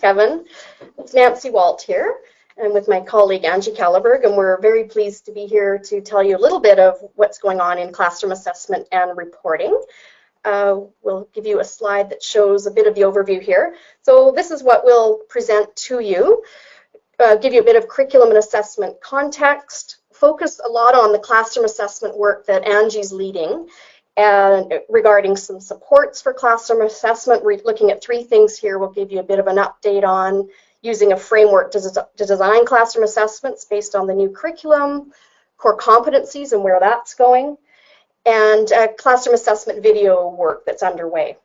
Kevin. It's Nancy Walt here, and with my colleague Angie Calleberg, and we're very pleased to be here to tell you a little bit of what's going on in classroom assessment and reporting. We'll give you a slide that shows a bit of the overview here. So this is what we'll present to you, give you a bit of curriculum and assessment context, focus a lot on the classroom assessment work that Angie's leading, and regarding some supports for classroom assessment. We're looking at 3 things here. We'll give you a bit of an update on using a framework to design classroom assessments based on the new curriculum, core competencies and where that's going, and classroom assessment video work that's underway.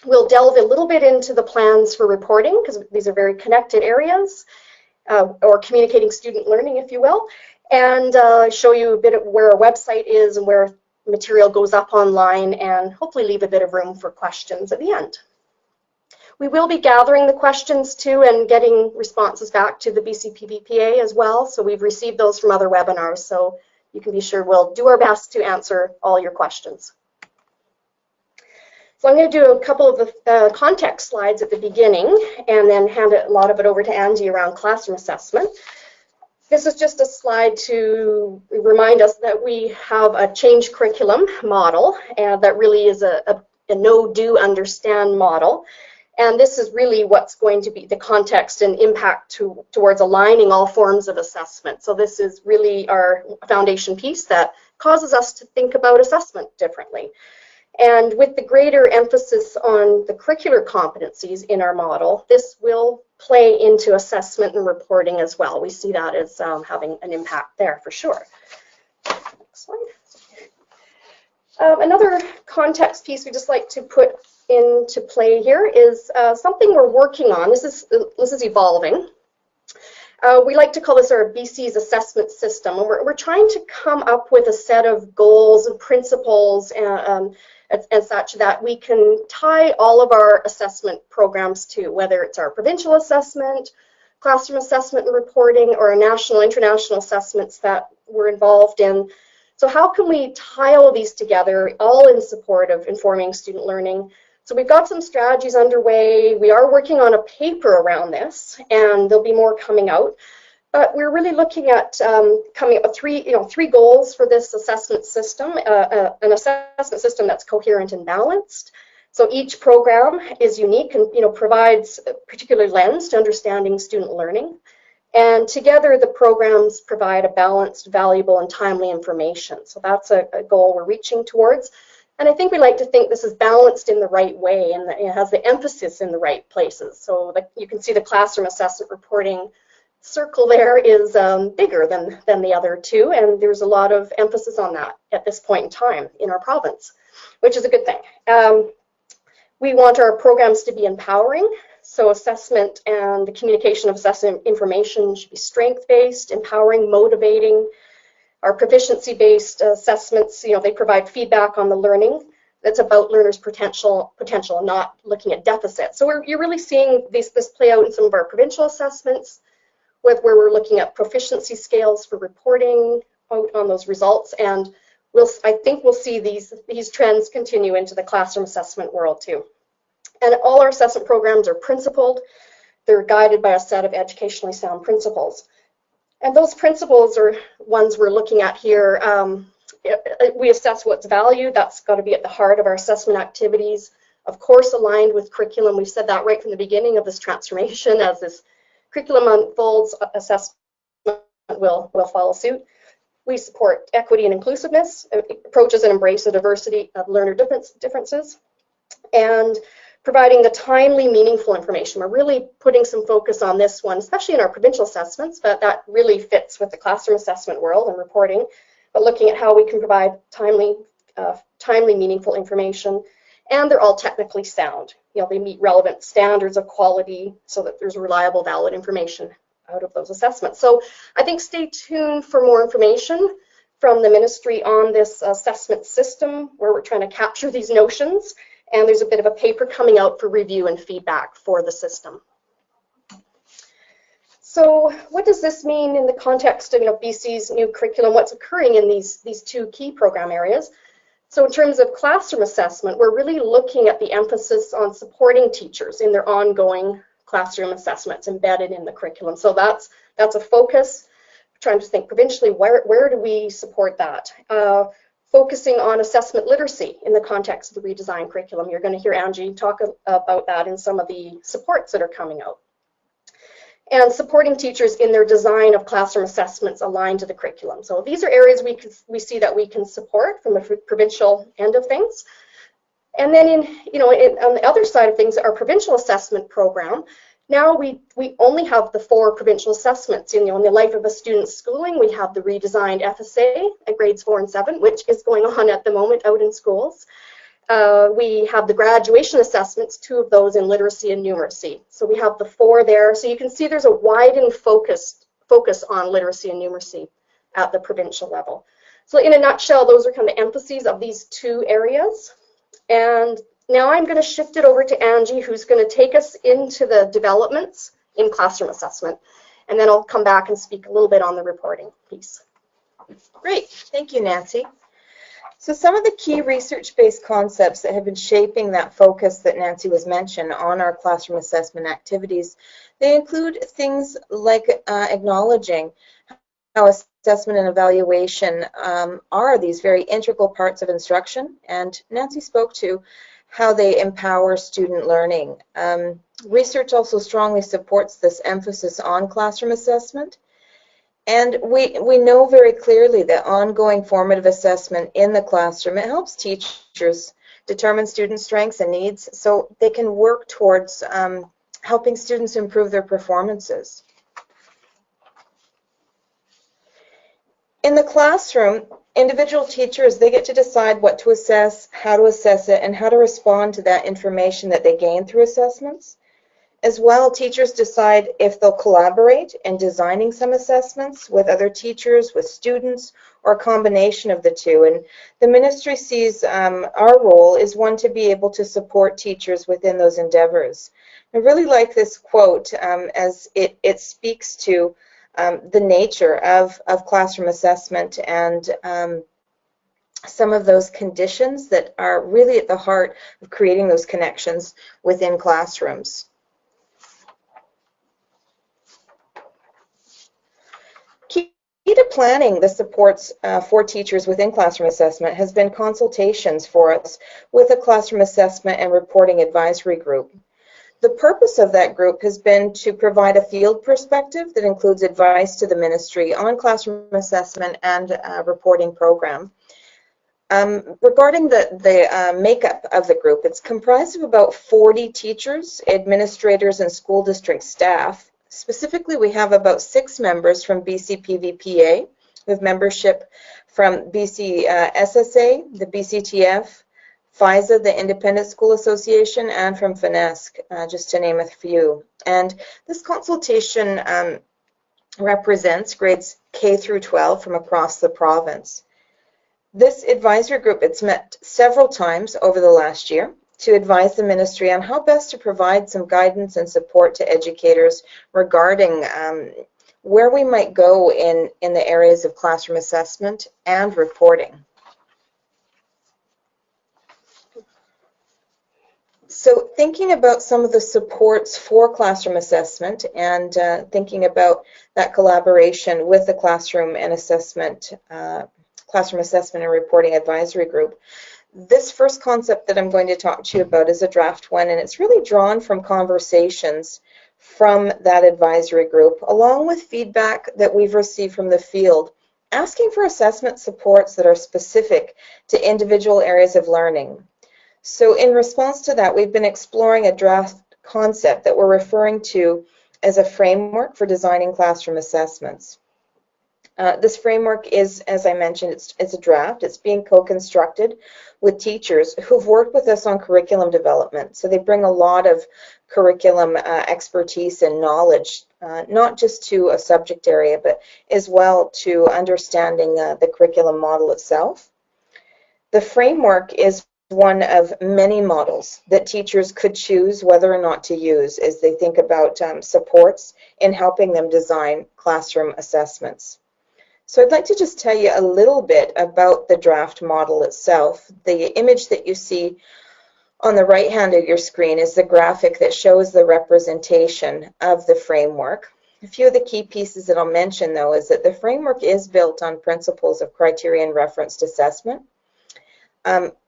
We'll delve a little bit into the plans for reporting, because these are very connected areas, or communicating student learning, if you will, and show you a bit of where our website is and where material goes up online, and hopefully leave a bit of room for questions at the end. We will be gathering the questions too and getting responses back to the BCPBPA as well. So we've received those from other webinars, so you can be sure we'll do our best to answer all your questions. So I'm going to do a couple of the context slides at the beginning and then hand a lot of it over to Angie around classroom assessment. This is just a slide to remind us that we have a change curriculum model, and that really is a know, do, understand model. And this is really what's going to be the context and impact towards aligning all forms of assessment. So this is really our foundation piece that causes us to think about assessment differently. And with the greater emphasis on the curricular competencies in our model, this will play into assessment and reporting as well. We see that as having an impact there for sure. Next slide. Another context piece we just like to put into play here is something we're working on. This is evolving. We like to call this our BC's assessment system, and we're trying to come up with a set of goals and principles and such that we can tie all of our assessment programs to, whether it's our provincial assessment, classroom assessment and reporting, or our national, international assessments that we're involved in. So how can we tie all of these together, all in support of informing student learning? So we've got some strategies underway. We are working on a paper around this, and there'll be more coming out. But we're really looking at coming up with three goals for this assessment system, an assessment system that's coherent and balanced. So each program is unique and provides a particular lens to understanding student learning. And together the programs provide a balanced, valuable, and timely information. So that's a goal we're reaching towards. And I think we like to think this is balanced in the right way, and it has the emphasis in the right places. So you can see the classroom assessment reporting circle there is bigger than the other two, and there's a lot of emphasis on that at this point in time in our province, which is a good thing. We want our programs to be empowering, so assessment and the communication of assessment information should be strength-based, empowering, motivating. Our proficiency-based assessments, they provide feedback on the learning that's about learners' potential and not looking at deficits. So you're really seeing this play out in some of our provincial assessments, where we're looking at proficiency scales for reporting out on those results, and I think we'll see these trends continue into the classroom assessment world too. And all our assessment programs are principled. They're guided by a set of educationally sound principles. And those principles are ones we're looking at here. We assess what's valued. That's got to be at the heart of our assessment activities. Of course, aligned with curriculum. We've said that right from the beginning of this transformation. As this curriculum unfolds, assessment will follow suit. We support equity and inclusiveness, approaches and embrace the diversity of learner differences, and providing the timely, meaningful information. We're really putting some focus on this one, especially in our provincial assessments, but that really fits with the classroom assessment world and reporting, but looking at how we can provide timely, meaningful information, and they're all technically sound. They meet relevant standards of quality so that there's reliable, valid information out of those assessments. So I think stay tuned for more information from the ministry on this assessment system, where we're trying to capture these notions. And there's a bit of a paper coming out for review and feedback for the system. So what does this mean in the context of BC's new curriculum? What's occurring in these 2 key program areas? So in terms of classroom assessment, we're really looking at the emphasis on supporting teachers in their ongoing classroom assessments embedded in the curriculum. So that's a focus. Trying to think provincially, where do we support that? Focusing on assessment literacy in the context of the redesigned curriculum. You're going to hear Angie talk about that in some of the supports that are coming out. And supporting teachers in their design of classroom assessments aligned to the curriculum. So these are areas we see that we can support from a provincial end of things. And then on the other side of things, our provincial assessment program, now we only have the 4 provincial assessments. In the life of a student's schooling, we have the redesigned FSA at grades 4 and 7, which is going on at the moment out in schools. We have the graduation assessments, 2 of those in literacy and numeracy. So we have the 4 there. So you can see there's a widened focus on literacy and numeracy at the provincial level. So in a nutshell, those are kind of the emphases of these 2 areas. And now I'm going to shift it over to Angie, who's going to take us into the developments in classroom assessment. And then I'll come back and speak a little bit on the reporting piece. Great. Thank you, Nancy. So some of the key research-based concepts that have been shaping that focus that Nancy was mentioning on our classroom assessment activities, they include things like acknowledging how assessment and evaluation are these very integral parts of instruction, and Nancy spoke to how they empower student learning. Research also strongly supports this emphasis on classroom assessment. And we know very clearly that ongoing formative assessment in the classroom, it helps teachers determine student strengths and needs so they can work towards helping students improve their performances. In the classroom, individual teachers, they get to decide what to assess, how to assess it, and how to respond to that information that they gain through assessments. As well, teachers decide if they'll collaborate in designing some assessments with other teachers, with students, or a combination of the 2. And the ministry sees our role is one to be able to support teachers within those endeavors. I really like this quote as it speaks to the nature of classroom assessment and some of those conditions that are really at the heart of creating those connections within classrooms. Key to planning the supports for teachers within classroom assessment has been consultations for us with a classroom assessment and reporting advisory group. The purpose of that group has been to provide a field perspective that includes advice to the ministry on classroom assessment and reporting program. Regarding the makeup of the group, it's comprised of about 40 teachers, administrators, and school district staff. Specifically, we have about 6 members from BC PVPA. We have membership from BC SSA, the BCTF, FISA, the Independent School Association, and from FINESC, just to name a few. And this consultation represents grades K through 12 from across the province. This advisory group, it's met several times over the last year to advise the ministry on how best to provide some guidance and support to educators regarding where we might go in the areas of classroom assessment and reporting. So thinking about some of the supports for classroom assessment and thinking about that collaboration with the classroom assessment and reporting advisory group, this first concept that I'm going to talk to you about is a draft one, and it's really drawn from conversations from that advisory group, along with feedback that we've received from the field, asking for assessment supports that are specific to individual areas of learning. So in response to that, we've been exploring a draft concept that we're referring to as a framework for designing classroom assessments. This framework is, as I mentioned, it's a draft. It's being co-constructed with teachers who've worked with us on curriculum development. So they bring a lot of curriculum expertise and knowledge, not just to a subject area, but as well to understanding the curriculum model itself. The framework is one of many models that teachers could choose whether or not to use as they think about supports in helping them design classroom assessments. So I'd like to just tell you a little bit about the draft model itself. The image that you see On the right hand of your screen is the graphic that shows the representation of the framework. A few of the key pieces that I'll mention, though, is that the framework is built on principles of criteria and referenced assessment,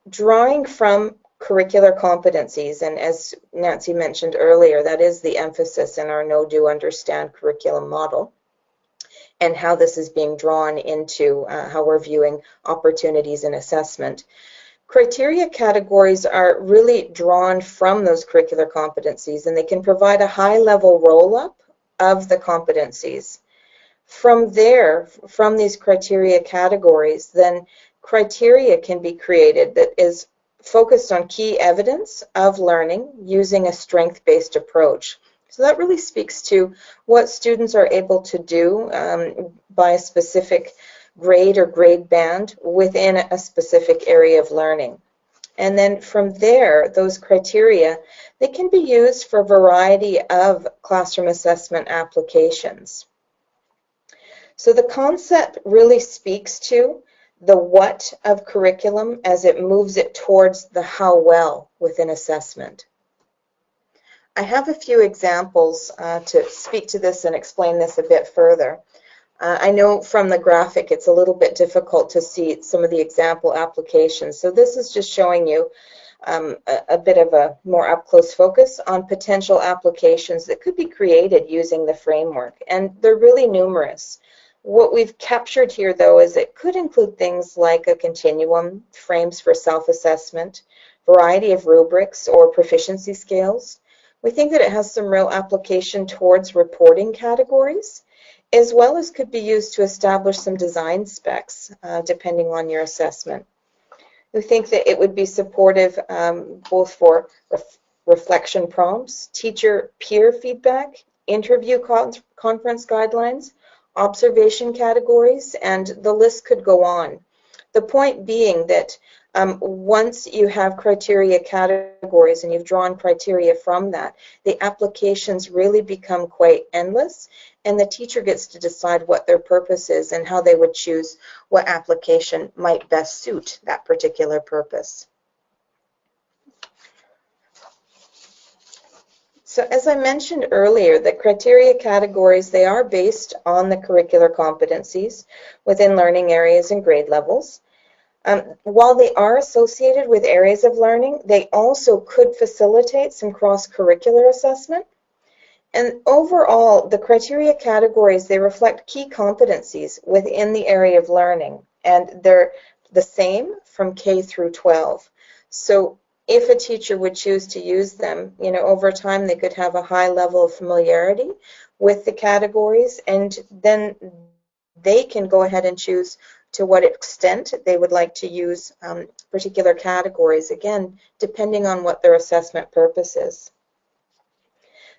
drawing from curricular competencies, and as Nancy mentioned earlier, that is the emphasis in our Know, Do, Understand curriculum model, and how this is being drawn into how we're viewing opportunities in assessment. Criteria categories are really drawn from those curricular competencies, and they can provide a high-level roll-up of the competencies. From there, from these criteria categories, then criteria can be created that is focused on key evidence of learning using a strength-based approach. So that really speaks to what students are able to do by a specific grade or grade band within a specific area of learning. And then from there, those criteria, they can be used for a variety of classroom assessment applications. So the concept really speaks to the what of curriculum as it moves it towards the how well within assessment. I have a few examples to speak to this and explain this a bit further. I know from the graphic it's a little bit difficult to see some of the example applications, so this is just showing you a bit of a more up-close focus on potential applications that could be created using the framework, and they're really numerous. What we've captured here, though, is it could include things like a continuum, frames for self-assessment, variety of rubrics or proficiency scales. We think that it has some real application towards reporting categories, as well as could be used to establish some design specs, depending on your assessment. We think that it would be supportive both for reflection prompts, teacher peer feedback, interview conference guidelines, observation categories, and the list could go on. The point being that once you have criteria categories and you've drawn criteria from that, the applications really become quite endless, and the teacher gets to decide what their purpose is and how they would choose what application might best suit that particular purpose. So as I mentioned earlier, the criteria categories, they are based on the curricular competencies within learning areas and grade levels. While they are associated with areas of learning, they also could facilitate some cross-curricular assessment. And overall, the criteria categories, they reflect key competencies within the area of learning, and they're the same from K through 12. So if a teacher would choose to use them, over time they could have a high level of familiarity with the categories, and then they can go ahead and choose to what extent they would like to use particular categories, again, depending on what their assessment purpose is.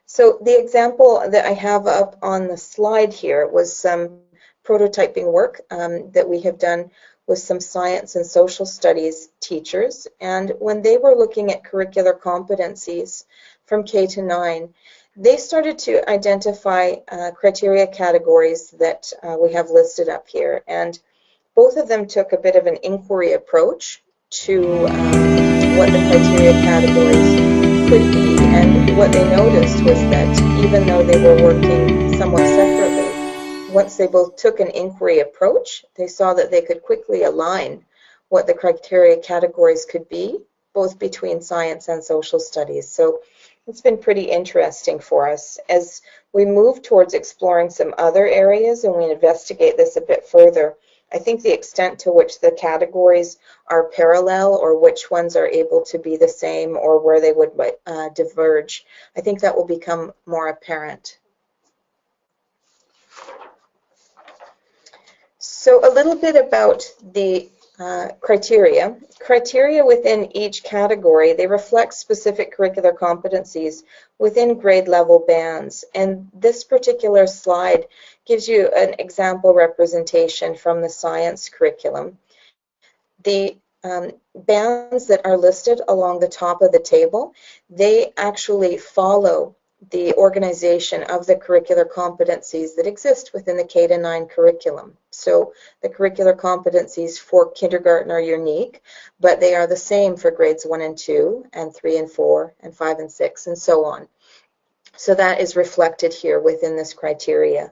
So the example that I have up on the slide here was some prototyping work that we have done with some science and social studies teachers. And when they were looking at curricular competencies from K to 9, they started to identify criteria categories that we have listed up here. And both of them took a bit of an inquiry approach to what the criteria categories could be. And what they noticed was that even though they were working somewhat separately, once they both took an inquiry approach, they saw that they could quickly align what the criteria categories could be, both between science and social studies. So it's been pretty interesting for us. As we move towards exploring some other areas and we investigate this a bit further, I think the extent to which the categories are parallel or which ones are able to be the same or where they would diverge, I think that will become more apparent. So a little bit about the criteria. Criteria within each category, they reflect specific curricular competencies within grade level bands. And this particular slide gives you an example representation from the science curriculum. The bands that are listed along the top of the table, they actually follow the organization of the curricular competencies that exist within the K-9 curriculum. So the curricular competencies for kindergarten are unique, but they are the same for grades 1 and 2, and 3 and 4, and 5 and 6, and so on. So that is reflected here within this criteria.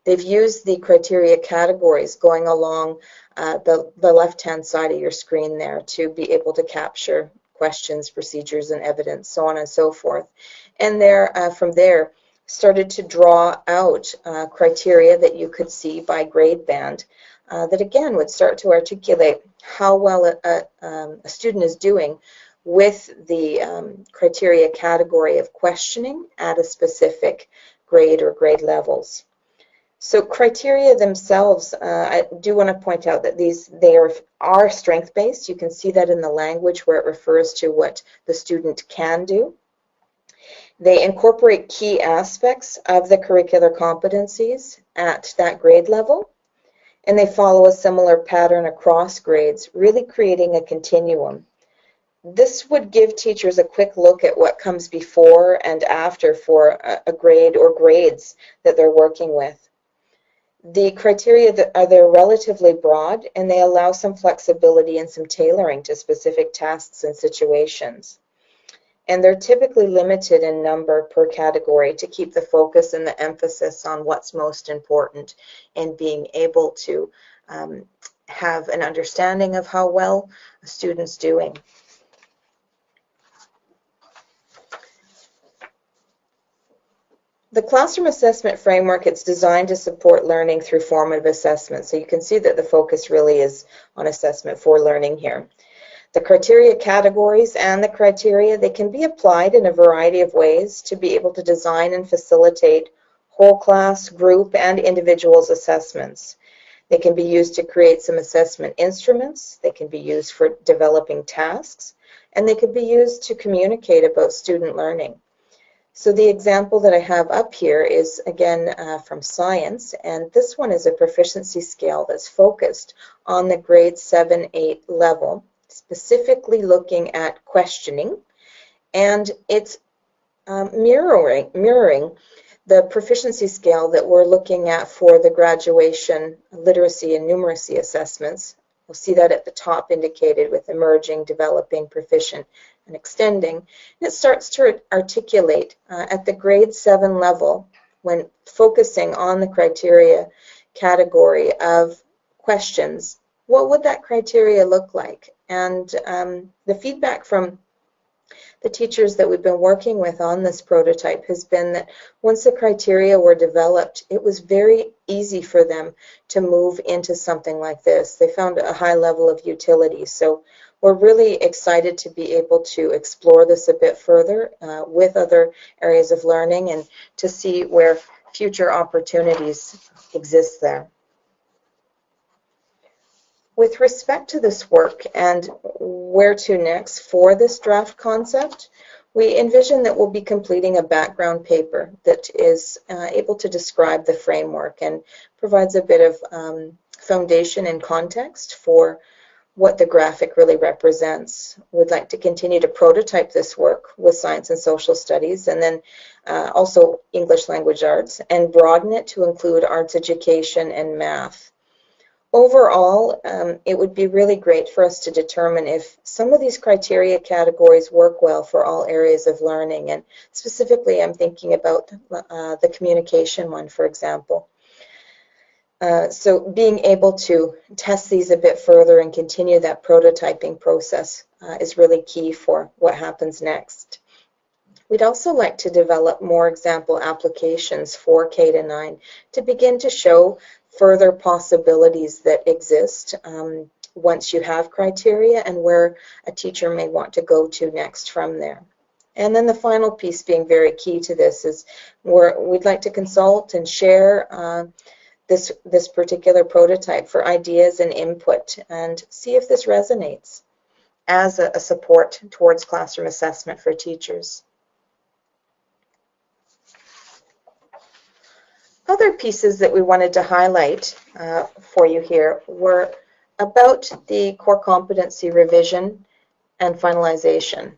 They've used the criteria categories going along the left-hand side of your screen there to be able to capture questions, procedures, and evidence, so on and so forth. And from there, started to draw out criteria that you could see by grade band that, again, would start to articulate how well a student is doing with the criteria category of questioning at a specific grade or grade levels. So criteria themselves, I do want to point out that they are strength-based. You can see that in the language where it refers to what the student can do. They incorporate key aspects of the curricular competencies at that grade level, and they follow a similar pattern across grades, really creating a continuum. This would give teachers a quick look at what comes before and after for a grade or grades that they're working with. The criteria they're relatively broad, and they allow some flexibility and some tailoring to specific tasks and situations. And they're typically limited in number per category to keep the focus and the emphasis on what's most important and being able to have an understanding of how well a student's doing. The classroom assessment framework, it's designed to support learning through formative assessment. So you can see that the focus really is on assessment for learning here. The criteria categories and the criteria, they can be applied in a variety of ways to be able to design and facilitate whole class, group, and individuals assessments. They can be used to create some assessment instruments. They can be used for developing tasks, and they could be used to communicate about student learning. So the example that I have up here is, again, from science, and this one is a proficiency scale that's focused on the grade 7-8 level, specifically looking at questioning, and it's mirroring the proficiency scale that we're looking at for the graduation literacy and numeracy assessments. We'll see that at the top indicated with emerging, developing, proficient, and extending. And it starts to articulate at the grade 7 level, when focusing on the criteria category of questions, what would that criteria look like? And the feedback from the teachers that we've been working with on this prototype has been that once the criteria were developed, it was very easy for them to move into something like this. They found a high level of utility. So we're really excited to be able to explore this a bit further with other areas of learning and to see where future opportunities exist there. With respect to this work and where to next for this draft concept, we envision that we'll be completing a background paper that is able to describe the framework and provides a bit of foundation and context for what the graphic really represents. We'd like to continue to prototype this work with science and social studies, and then also English language arts, and broaden it to include arts education and math. Overall, it would be really great for us to determine if some of these criteria categories work well for all areas of learning, and specifically I'm thinking about the communication one, for example. So being able to test these a bit further and continue that prototyping process is really key for what happens next. We'd also like to develop more example applications for K-9 to begin to show further possibilities that exist once you have criteria and where a teacher may want to go to next from there. And then the final piece being very key to this is we'd like to consult and share this particular prototype for ideas and input and see if this resonates as a support towards classroom assessment for teachers. Other pieces that we wanted to highlight for you here were about the core competency revision and finalization.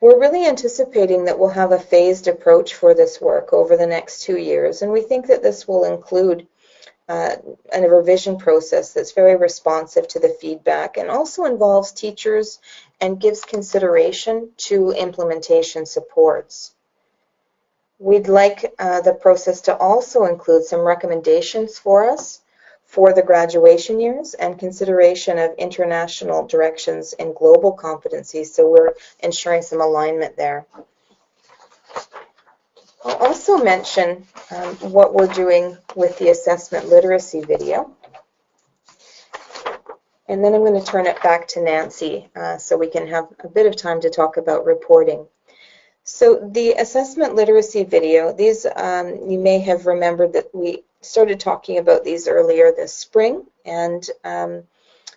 We're really anticipating that we'll have a phased approach for this work over the next 2 years, and we think that this will include a revision process that's very responsive to the feedback and also involves teachers and gives consideration to implementation supports. We'd like the process to also include some recommendations for us for the graduation years and consideration of international directions and global competencies, so we're ensuring some alignment there. I'll also mention what we're doing with the assessment literacy video. And then I'm going to turn it back to Nancy so we can have a bit of time to talk about reporting. So the assessment literacy video, these you may have remembered that we started talking about these earlier this spring, and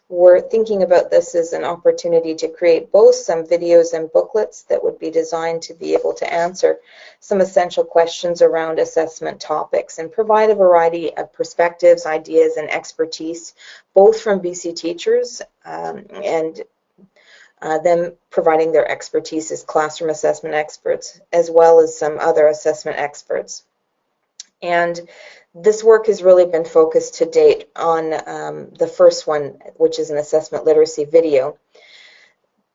we're thinking about this as an opportunity to create both some videos and booklets that would be designed to be able to answer some essential questions around assessment topics and provide a variety of perspectives, ideas, and expertise, both from BC teachers and them providing their expertise as classroom assessment experts, as well as some other assessment experts. And this work has really been focused to date on the first one, which is an assessment literacy video.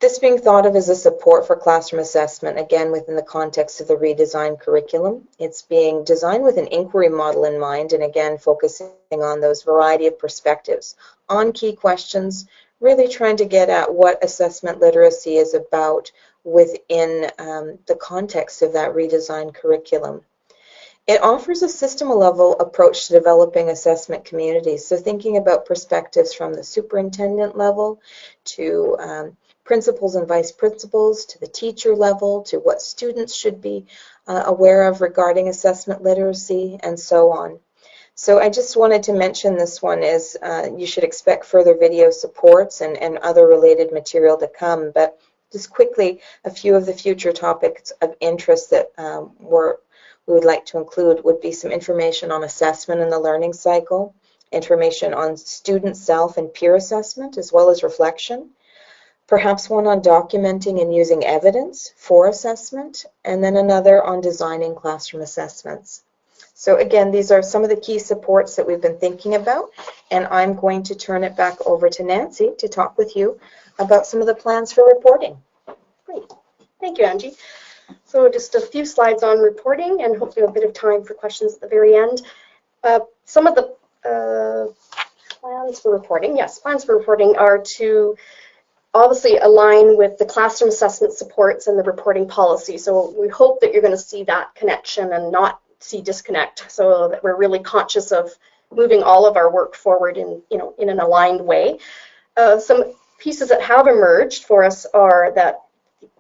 This being thought of as a support for classroom assessment, again, within the context of the redesigned curriculum. It's being designed with an inquiry model in mind, and again, focusing on those variety of perspectives on key questions, really trying to get at what assessment literacy is about within the context of that redesigned curriculum. It offers a system-level approach to developing assessment communities, so thinking about perspectives from the superintendent level to principals and vice principals, to the teacher level, to what students should be aware of regarding assessment literacy, and so on. So I just wanted to mention this one as you should expect further video supports and other related material to come, but just quickly, a few of the future topics of interest that we would like to include would be some information on assessment in the learning cycle, information on student self and peer assessment, as well as reflection, perhaps one on documenting and using evidence for assessment, and then another on designing classroom assessments. So again, these are some of the key supports that we've been thinking about, and I'm going to turn it back over to Nancy to talk with you about some of the plans for reporting. Great. Thank you, Angie. So just a few slides on reporting and hopefully a bit of time for questions at the very end. Some of the plans for reporting, yes, plans for reporting are to obviously align with the classroom assessment supports and the reporting policy. So we hope that you're going to see that connection and not see disconnect, so that we're really conscious of moving all of our work forward in an aligned way. Some pieces that have emerged for us are that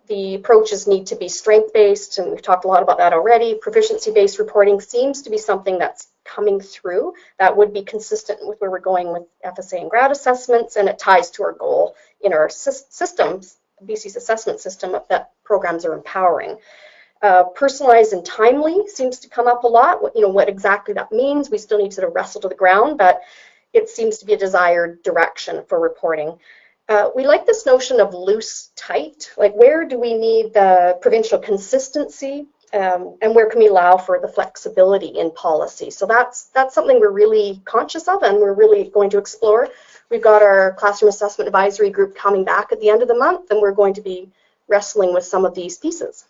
the approaches need to be strength-based, and we've talked a lot about that already. Proficiency-based reporting seems to be something that's coming through. That would be consistent with where we're going with FSA and grad assessments, and it ties to our goal in our systems, BC's assessment system, that programs are empowering. Personalized and timely seems to come up a lot. What exactly that means, we still need to wrestle to the ground, but it seems to be a desired direction for reporting. We like this notion of loose, tight, like where do we need the provincial consistency and where can we allow for the flexibility in policy? So that's something we're really conscious of and we're really going to explore. We've got our Classroom Assessment Advisory Group coming back at the end of the month, and we're going to be wrestling with some of these pieces.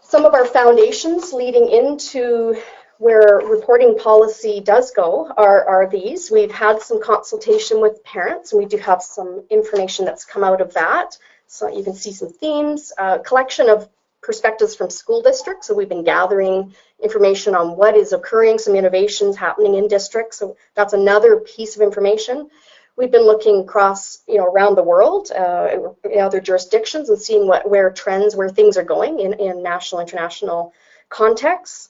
Some of our foundations leading into where reporting policy does go are these. We've had some consultation with parents, and we do have some information that's come out of that. So you can see some themes, collection of perspectives from school districts. So we've been gathering information on what is occurring, some innovations happening in districts. So that's another piece of information. We've been looking across, around the world, in other jurisdictions, and seeing where things are going in national, international contexts.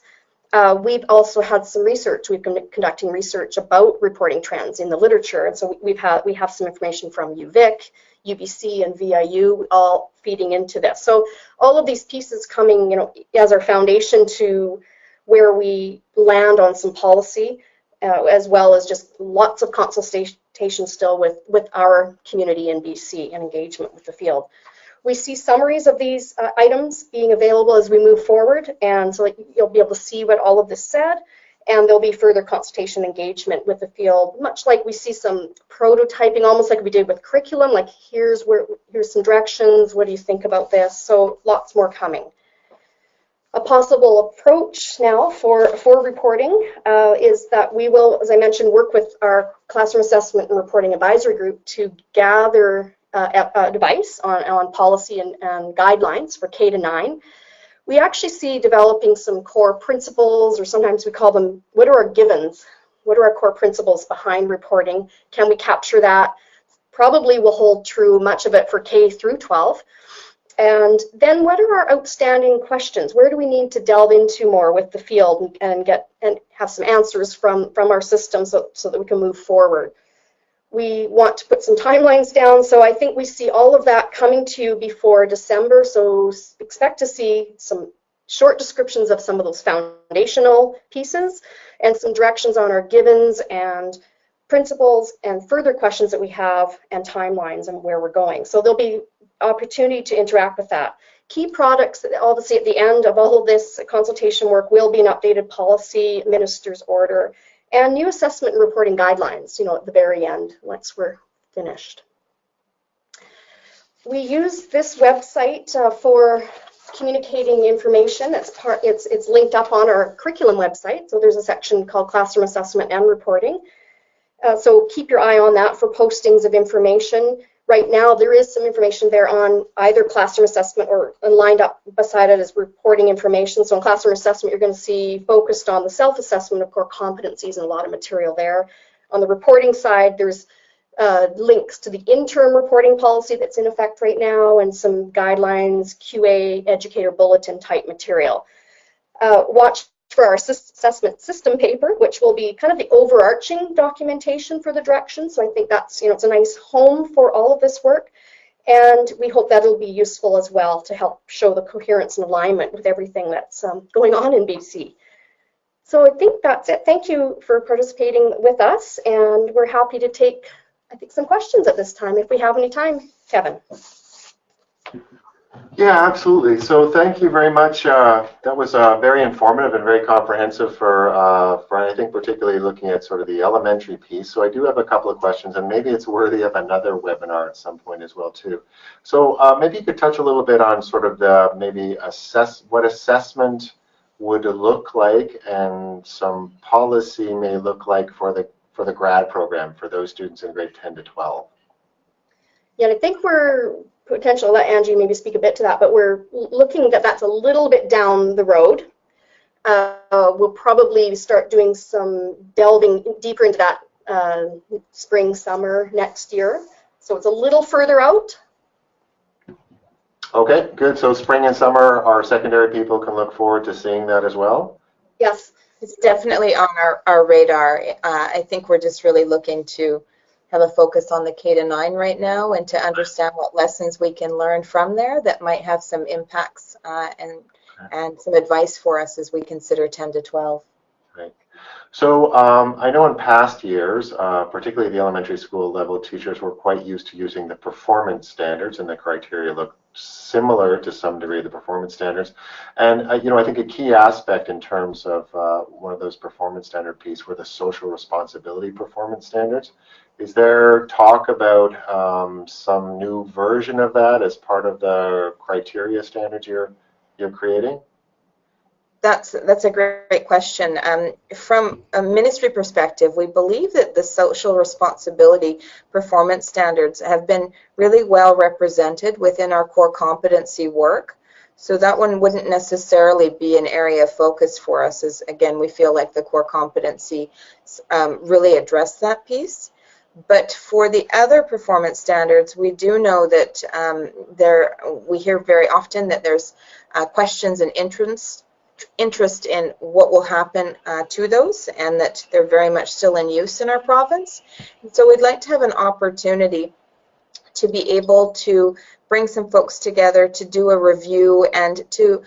We've also had some research. We've been conducting research about reporting trends in the literature, and so we have some information from UVic, UBC, and VIU, all feeding into this. So all of these pieces coming, as our foundation to where we land on some policy, as well as just lots of consultation still with our community in BC and engagement with the field. We see summaries of these items being available as we move forward, and so you'll be able to see what all of this said, and there'll be further consultation engagement with the field, much like we see some prototyping, almost like we did with curriculum, like here's some directions, what do you think about this? So lots more coming. A possible approach now for reporting is that we will, as I mentioned, work with our Classroom Assessment and Reporting Advisory Group to gather advice on policy and guidelines for K to 9. We actually see developing some core principles, or sometimes we call them, what are our givens? What are our core principles behind reporting? Can we capture that? Probably will hold true, much of it, for K through 12. And then what are our outstanding questions? Where do we need to delve into more with the field and have some answers from our system so that we can move forward? We want to put some timelines down, so I think we see all of that coming to you before December, so expect to see some short descriptions of some of those foundational pieces and some directions on our givens and principles and further questions that we have and timelines and where we're going. So there'll be opportunity to interact with that. Key products, obviously at the end of all of this consultation work, will be an updated policy, minister's order, and new assessment and reporting guidelines, at the very end, once we're finished. We use this website for communicating information. It's linked up on our curriculum website, so there's a section called Classroom Assessment and Reporting. So keep your eye on that for postings of information. Right now, there is some information there on either classroom assessment or lined up beside it as reporting information. So in classroom assessment, you're going to see focused on the self-assessment of core competencies and a lot of material there. On the reporting side, there's links to the interim reporting policy that's in effect right now and some guidelines, QA, educator bulletin type material. Watch for our assessment system paper, which will be kind of the overarching documentation for the direction. So I think that's, it's a nice home for all of this work. And we hope that'll be useful as well to help show the coherence and alignment with everything that's going on in BC. So I think that's it. Thank you for participating with us. And we're happy to take, I think, some questions at this time, if we have any time, Kevin. Yeah, absolutely. So thank you very much. That was very informative and very comprehensive for I think particularly looking at sort of the elementary piece. So I do have a couple of questions, and maybe it's worthy of another webinar at some point as well too. So maybe you could touch a little bit on sort of the what assessment would look like and some policy may look like for the grad program for those students in grade 10 to 12. Yeah, I think we're potential, let Angie maybe speak a bit to that, but we're looking that's a little bit down the road. We'll probably start doing some delving deeper into that spring, summer next year. So it's a little further out. Okay, good. So spring and summer, our secondary people can look forward to seeing that as well? Yes. It's definitely on our radar. I think we're just really looking to have a focus on the K to 9 right now and to understand what lessons we can learn from there that might have some impacts and some advice for us as we consider 10 to 12. Right. So I know in past years, particularly the elementary school level, teachers were quite used to using the performance standards, and the criteria look similar to some degree the performance standards. And I think a key aspect in terms of one of those performance standard piece were the social responsibility performance standards. Is there talk about some new version of that as part of the criteria standards you're creating? That's a great question. From a ministry perspective, we believe that the social responsibility performance standards have been really well represented within our core competency work. So that one wouldn't necessarily be an area of focus for us, as again, we feel like the core competency really address that piece. But for the other performance standards, we do know that we hear very often that there's questions and interest in what will happen to those, and that they're very much still in use in our province. And so we'd like to have an opportunity to be able to bring some folks together to do a review and to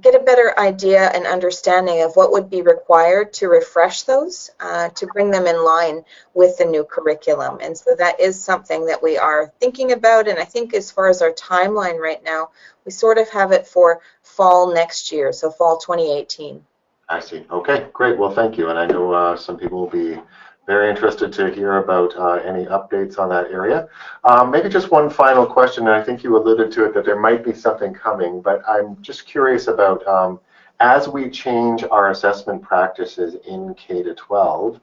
get a better idea and understanding of what would be required to refresh those, to bring them in line with the new curriculum. And so that is something that we are thinking about, and I think as far as our timeline right now, we sort of have it for fall next year, so fall 2018. I see. Okay, great. Well, thank you. And I know some people will be very interested to hear about any updates on that area. Maybe just one final question, and I think you alluded to it, that there might be something coming, but I'm just curious about, as we change our assessment practices in K-12,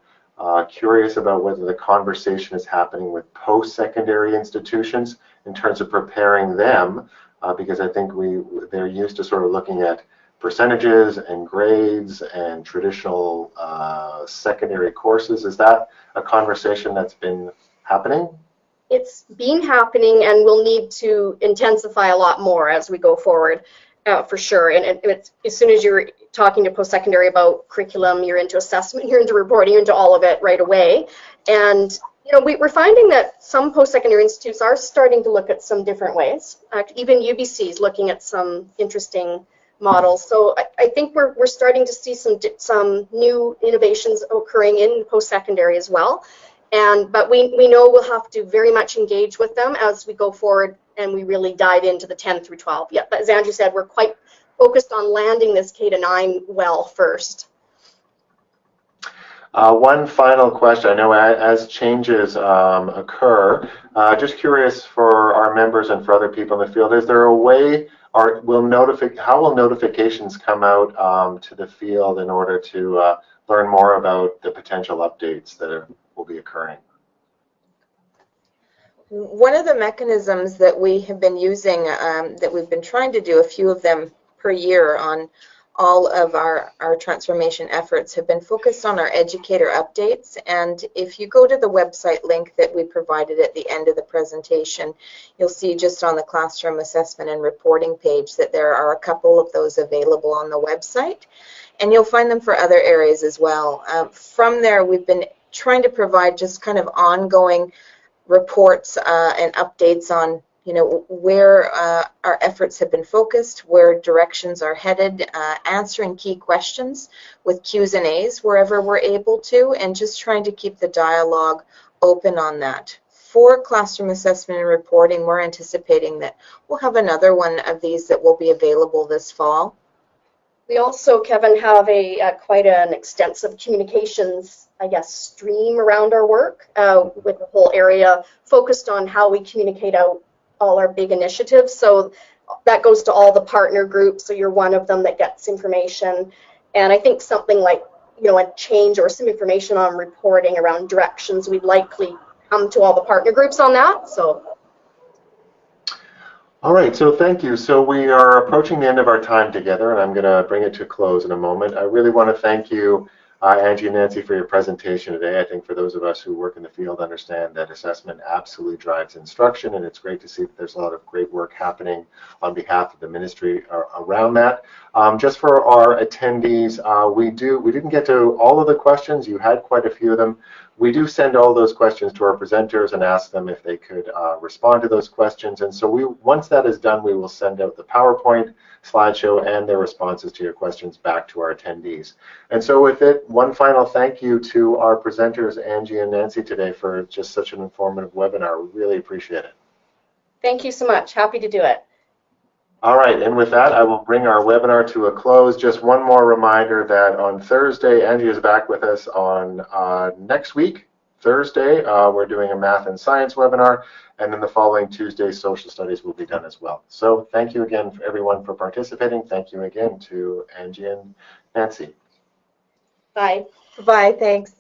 curious about whether the conversation is happening with post-secondary institutions in terms of preparing them, because I think they're used to sort of looking at percentages and grades and traditional secondary courses. Is that a conversation that's been happening? It's been happening and will need to intensify a lot more as we go forward, for sure. And it's, as soon as you're talking to post-secondary about curriculum, you're into assessment, you're into reporting, you're into all of it right away. And you know, we're finding that some post-secondary institutes are starting to look at some different ways. Even UBC is looking at some interesting models. So I think we're starting to see some new innovations occurring in post-secondary as well. But we know we'll have to very much engage with them as we go forward and we really dive into the 10 through 12. Yeah, but as Angie said, we're quite focused on landing this K-9 well first. One final question. I know as changes occur, just curious for our members and for other people in the field, is there a way, or how will notifications come out to the field in order to learn more about the potential updates that will be occurring? One of the mechanisms that we have been using, that we've been trying to do a few of them per year on all of our transformation efforts, have been focused on our educator updates. And if you go to the website link that we provided at the end of the presentation, you'll see just on the classroom assessment and reporting page that there are a couple of those available on the website. And you'll find them for other areas as well. From there, we've been trying to provide just kind of ongoing reports and updates on, you know, where our efforts have been focused, where directions are headed, answering key questions with Q's and A's wherever we're able to, and just trying to keep the dialogue open on that. For classroom assessment and reporting, we're anticipating that we'll have another one of these that will be available this fall. We also, Kevin, have quite an extensive communications, I guess, stream around our work with the whole area focused on how we communicate out all our big initiatives. So that goes to all the partner groups. So you're one of them that gets information. And I think something like, you know, a change or some information on reporting around directions, we'd likely come to all the partner groups on that. So. All right, so thank you. So we are approaching the end of our time together, and I'm going to bring it to a close in a moment. I really want to thank you, Angie and Nancy, for your presentation today. I think for those of us who work in the field understand that assessment absolutely drives instruction, and it's great to see that there's a lot of great work happening on behalf of the ministry around that. Just for our attendees, we didn't get to all of the questions. You had quite a few of them. We do send all those questions to our presenters and ask them if they could respond to those questions. And so once that is done, we will send out the PowerPoint slideshow and their responses to your questions back to our attendees. And so with it, one final thank you to our presenters, Angie and Nancy, today for just such an informative webinar. We really appreciate it. Thank you so much. Happy to do it. All right, and with that, I will bring our webinar to a close. Just one more reminder that on Thursday, Angie is back with us on next week, Thursday. We're doing a math and science webinar, and then the following Tuesday, social studies will be done as well. So thank you again, everyone, for participating. Thank you again to Angie and Nancy. Bye. Bye, thanks.